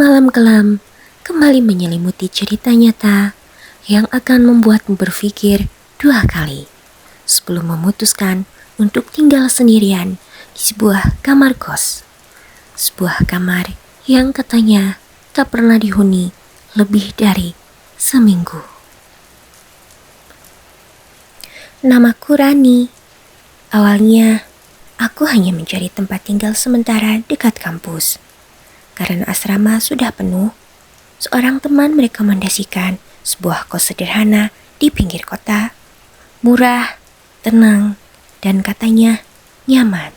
Malam kelam kembali menyelimuti cerita nyata yang akan membuatmu berpikir dua kali sebelum memutuskan untuk tinggal sendirian di sebuah kamar kos. Sebuah kamar yang katanya tak pernah dihuni lebih dari seminggu. Namaku Rani. Awalnya, aku hanya mencari tempat tinggal sementara dekat kampus. Karena asrama sudah penuh, seorang teman merekomendasikan sebuah kos sederhana di pinggir kota. Murah, tenang, dan katanya nyaman.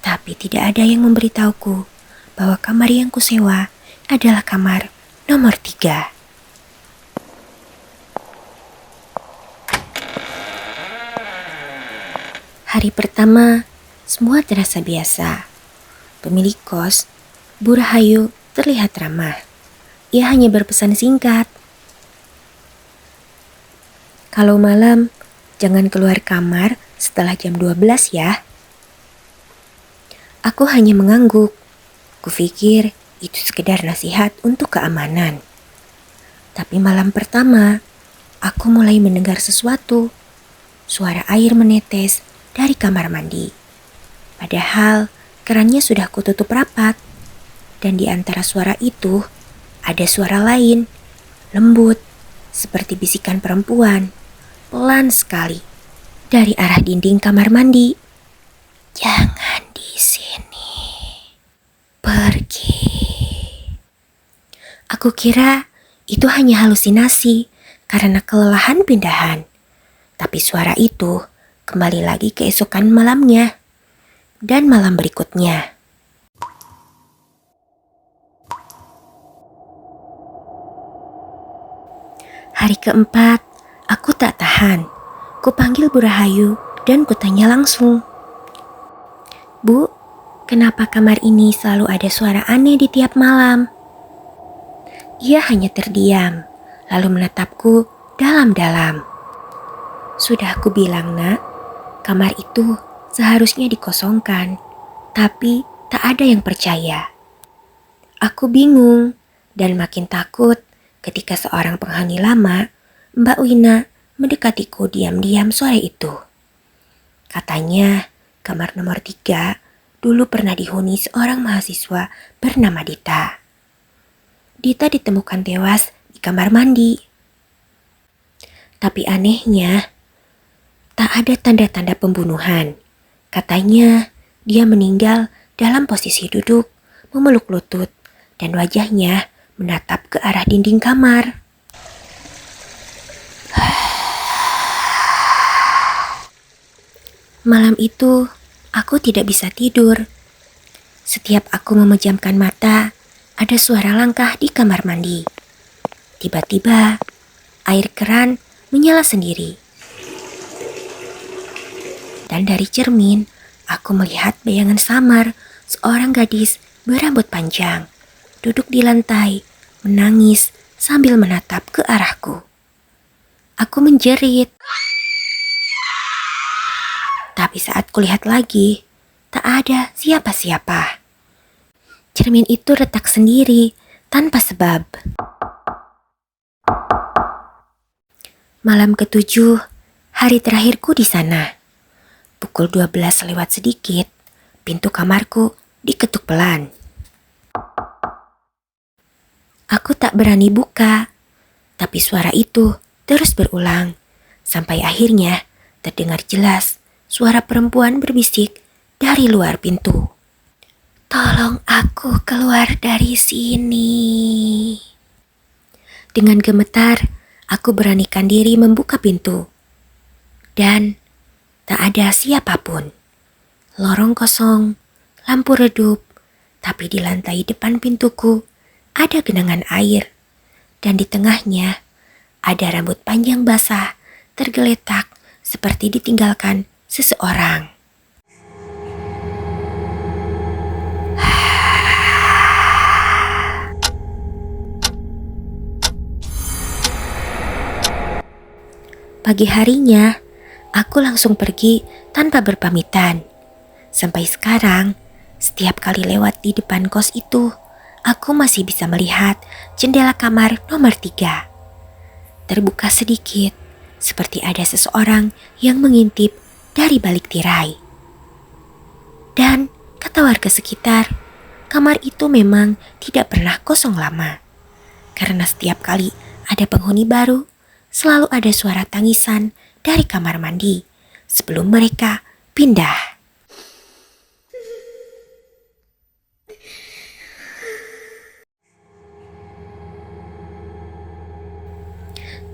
Tapi tidak ada yang memberitahuku bahwa kamar yang kusewa adalah kamar nomor 3. Hari pertama, semua terasa biasa. Pemilik kos, Bu Rahayu, terlihat ramah. Ia hanya berpesan singkat. Kalau malam, jangan keluar kamar setelah jam 12 ya. Aku hanya mengangguk. Kupikir itu sekedar nasihat untuk keamanan. Tapi malam pertama, aku mulai mendengar sesuatu. Suara air menetes dari kamar mandi. Padahal kerannya sudah kututup rapat. Dan di antara suara itu ada suara lain, lembut, seperti bisikan perempuan, pelan sekali, dari arah dinding kamar mandi. Jangan di sini, pergi. Aku kira itu hanya halusinasi karena kelelahan pindahan. Tapi suara itu kembali lagi keesokan malamnya dan malam berikutnya. Hari keempat, aku tak tahan. Kupanggil Bu Rahayu dan kutanya langsung. Bu, kenapa kamar ini selalu ada suara aneh di tiap malam? Ia hanya terdiam, lalu menatapku dalam-dalam. Sudah aku bilang, Nak, kamar itu seharusnya dikosongkan, tapi tak ada yang percaya. Aku bingung dan makin takut ketika seorang penghuni lama, Mbak Wina, mendekatiku diam-diam sore itu. Katanya, kamar nomor 3 dulu pernah dihuni seorang mahasiswa bernama Dita. Dita ditemukan tewas di kamar mandi. Tapi anehnya, tak ada tanda-tanda pembunuhan. Katanya, dia meninggal dalam posisi duduk, memeluk lutut, dan wajahnya menatap ke arah dinding kamar. Malam itu, aku tidak bisa tidur. Setiap aku memejamkan mata, ada suara langkah di kamar mandi. Tiba-tiba, air keran menyala sendiri. Dan dari cermin, aku melihat bayangan samar seorang gadis berambut panjang, duduk di lantai, menangis sambil menatap ke arahku. Aku menjerit. Tapi saat kulihat lagi, tak ada siapa-siapa. Cermin itu retak sendiri, tanpa sebab. Malam ke-7, hari terakhirku di sana. Pukul 12 lewat sedikit, pintu kamarku diketuk pelan. Aku tak berani buka, tapi suara itu terus berulang, sampai akhirnya terdengar jelas suara perempuan berbisik dari luar pintu. Tolong aku keluar dari sini. Dengan gemetar, aku beranikan diri membuka pintu. Dan tak ada siapapun. Lorong kosong, lampu redup, tapi di lantai depan pintuku ada genangan air, dan di tengahnya ada rambut panjang basah tergeletak seperti ditinggalkan seseorang. Pagi harinya, aku langsung pergi tanpa berpamitan. Sampai sekarang, setiap kali lewat di depan kos itu, aku masih bisa melihat jendela kamar nomor 3. Terbuka sedikit, seperti ada seseorang yang mengintip dari balik tirai. Dan kata warga sekitar, kamar itu memang tidak pernah kosong lama. Karena setiap kali ada penghuni baru, selalu ada suara tangisan dari kamar mandi sebelum mereka pindah.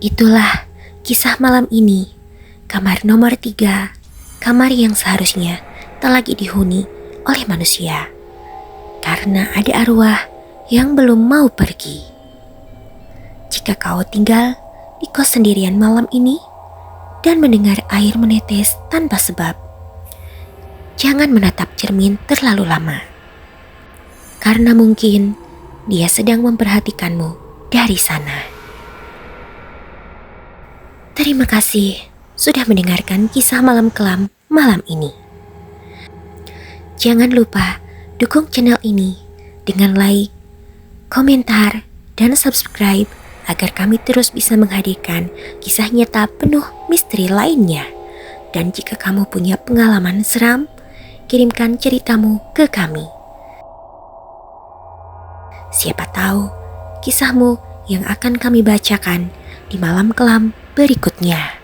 Itulah kisah malam ini. Kamar nomor 3, kamar yang seharusnya tak lagi dihuni oleh manusia. Karena ada arwah yang belum mau pergi. Jika kau tinggal di kos sendirian malam ini dan mendengar air menetes tanpa sebab, jangan menatap cermin terlalu lama. Karena mungkin dia sedang memperhatikanmu dari sana. Terima kasih sudah mendengarkan kisah malam kelam malam ini. Jangan lupa dukung channel ini dengan like, komentar, dan subscribe agar kami terus bisa menghadirkan kisah nyata penuh misteri lainnya. Dan jika kamu punya pengalaman seram, kirimkan ceritamu ke kami. Siapa tahu kisahmu yang akan kami bacakan di malam kelam berikutnya.